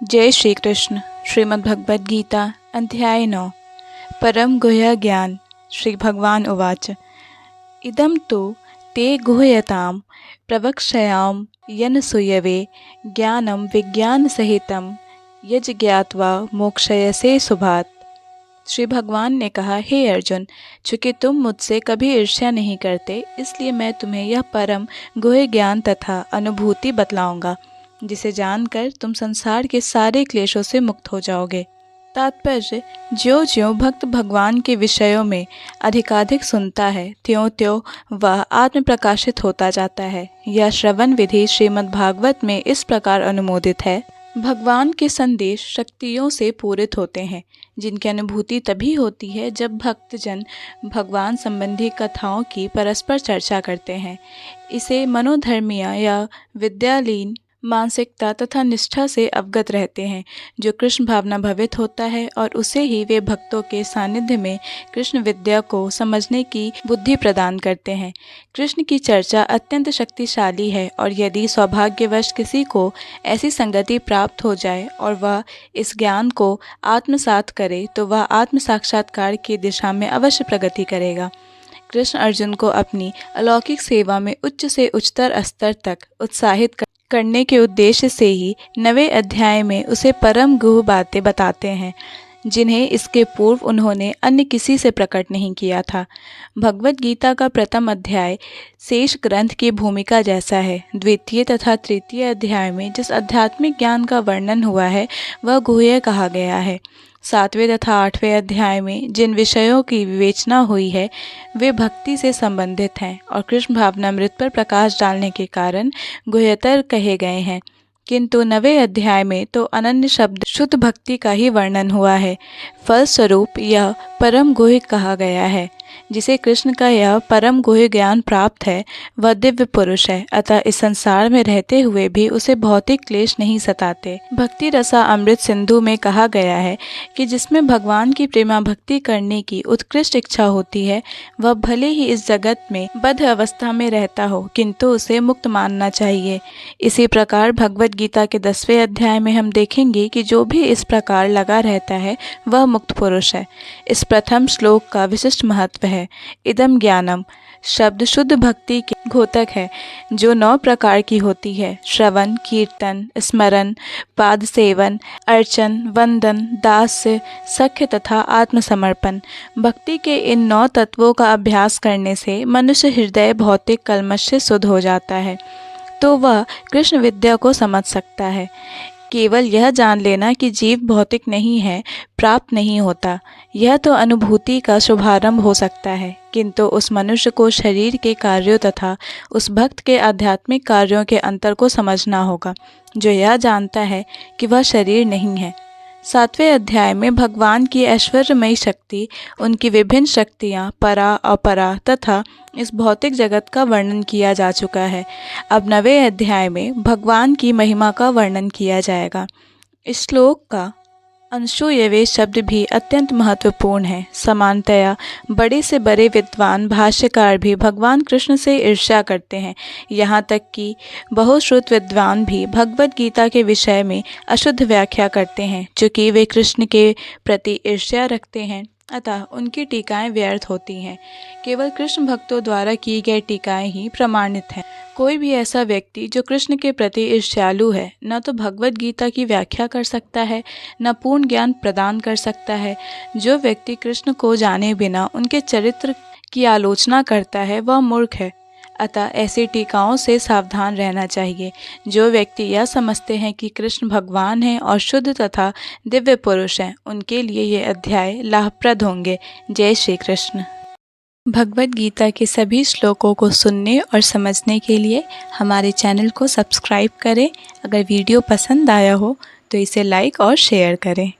जय श्री कृष्ण। श्रीमद् भगवद गीता अध्याय 9 परम गुह्य ज्ञान। श्री भगवान उवाच इदं तु ते गुह्यतां प्रवक्ष्याम यन सूयवे ज्ञानं विज्ञानसहितं यज्ज्ञात्वा मोक्षयसे शुभात्। श्री भगवान ने कहा, हे अर्जुन, चूँकि तुम मुझसे कभी ईर्ष्या नहीं करते, इसलिए मैं तुम्हें यह परम गुह्य ज्ञान तथा अनुभूति बतलाऊंगा, जिसे जानकर तुम संसार के सारे क्लेशों से मुक्त हो जाओगे। तात्पर्य, ज्यों ज्यों भक्त भगवान के विषयों में अधिकाधिक सुनता है, त्यों त्यों वह आत्म प्रकाशित होता जाता है। यह श्रवण विधि श्रीमद् भागवत में इस प्रकार अनुमोदित है। भगवान के संदेश शक्तियों से पूरित होते हैं, जिनकी अनुभूति तभी होती है जब भक्तजन भगवान संबंधी कथाओं की परस्पर चर्चा करते हैं। इसे मनोधर्मिया या विद्यालीन मानसिकता तथा निष्ठा से अवगत रहते हैं, जो कृष्ण भावना भवित होता है, और उसे ही वे भक्तों के सानिध्य में कृष्ण विद्या को समझने की बुद्धि प्रदान करते हैं। कृष्ण की चर्चा अत्यंत शक्तिशाली है, और यदि सौभाग्यवश किसी को ऐसी संगति प्राप्त हो जाए और वह इस ज्ञान को आत्मसात करे, तो वह आत्म साक्षात्कार की दिशा में अवश्य प्रगति करेगा। कृष्ण अर्जुन को अपनी अलौकिक सेवा में उच्च से उच्चतर स्तर तक उत्साहित करने के उद्देश्य से ही 9वें अध्याय में उसे परम गुह्य बातें बताते हैं, जिन्हें इसके पूर्व उन्होंने अन्य किसी से प्रकट नहीं किया था। भगवद गीता का प्रथम अध्याय शेष ग्रंथ की भूमिका जैसा है। द्वितीय तथा तृतीय अध्याय में जिस आध्यात्मिक ज्ञान का वर्णन हुआ है, वह गुह्य कहा गया है। 7वें तथा 8वें अध्याय में जिन विषयों की विवेचना हुई है, वे भक्ति से संबंधित हैं और कृष्ण भावनामृत पर प्रकाश डालने के कारण गुह्यतर कहे गए हैं। किंतु 9वें अध्याय में तो अनन्य शब्द शुद्ध भक्ति का ही वर्णन हुआ है। फलस्वरूप यह परम गुह्य कहा गया है। जिसे कृष्ण का यह परम गुह्य ज्ञान प्राप्त है, वह दिव्य पुरुष है, अतः इस संसार में रहते हुए भी उसे भौतिक क्लेश नहीं सताते। भक्ति रसा अमृत सिंधु में कहा गया है कि जिसमें भगवान की प्रेमा भक्ति करने की उत्कृष्ट इच्छा होती है, वह भले ही इस जगत में बद्ध अवस्था में रहता हो, किंतु उसे मुक्त मानना चाहिए। इसी प्रकार भगवद गीता के 10वें अध्याय में हम देखेंगे कि जो भी इस प्रकार लगा रहता है, वह मुक्त पुरुष है। इस प्रथम श्लोक का विशिष्ट महत्व है। इदम ज्ञानम शब्द शुद्ध भक्ति के घोतक है, जो 9 प्रकार की होती है: श्रवण, कीर्तन, स्मरण, पाद सेवन, अर्चन, वंदन, दास्य, सख्य तथा आत्मसमर्पण। भक्ति के इन 9 तत्वों का अभ्यास करने से मनुष्य हृदय भौतिक कल्मश से शुद्ध हो जाता है, तो वह कृष्ण विद्या को समझ सकता है। केवल यह जान लेना कि जीव भौतिक नहीं है प्राप्त नहीं होता। यह तो अनुभूति का शुभारंभ हो सकता है, किंतु उस मनुष्य को शरीर के कार्यों तथा उस भक्त के आध्यात्मिक कार्यों के अंतर को समझना होगा, जो यह जानता है कि वह शरीर नहीं है। 7वें अध्याय में भगवान की ऐश्वर्यमयी शक्ति, उनकी विभिन्न शक्तियाँ, परा अपरा तथा इस भौतिक जगत का वर्णन किया जा चुका है। अब 9वें अध्याय में भगवान की महिमा का वर्णन किया जाएगा। इस श्लोक का अनसूयवे शब्द भी अत्यंत महत्वपूर्ण है। समानतया बड़े से बड़े विद्वान भाष्यकार भी भगवान कृष्ण से ईर्ष्या करते हैं। यहाँ तक कि बहुश्रुत विद्वान भी भगवद गीता के विषय में अशुद्ध व्याख्या करते हैं। चूँकि वे कृष्ण के प्रति ईर्ष्या रखते हैं, अतः उनकी टीकाएं व्यर्थ होती हैं। केवल कृष्ण भक्तों द्वारा की गई टीकाएं ही प्रमाणित हैं। कोई भी ऐसा व्यक्ति जो कृष्ण के प्रति ईर्ष्यालु है, न तो भगवद गीता की व्याख्या कर सकता है, न पूर्ण ज्ञान प्रदान कर सकता है। जो व्यक्ति कृष्ण को जाने बिना उनके चरित्र की आलोचना करता है, वह मूर्ख है। अतः ऐसी टीकाओं से सावधान रहना चाहिए। जो व्यक्ति यह समझते हैं कि कृष्ण भगवान हैं और शुद्ध तथा दिव्य पुरुष हैं, उनके लिए ये अध्याय लाभप्रद होंगे। जय श्री कृष्ण। भगवद गीता के सभी श्लोकों को सुनने और समझने के लिए हमारे चैनल को सब्सक्राइब करें। अगर वीडियो पसंद आया हो तो इसे लाइक और शेयर करें।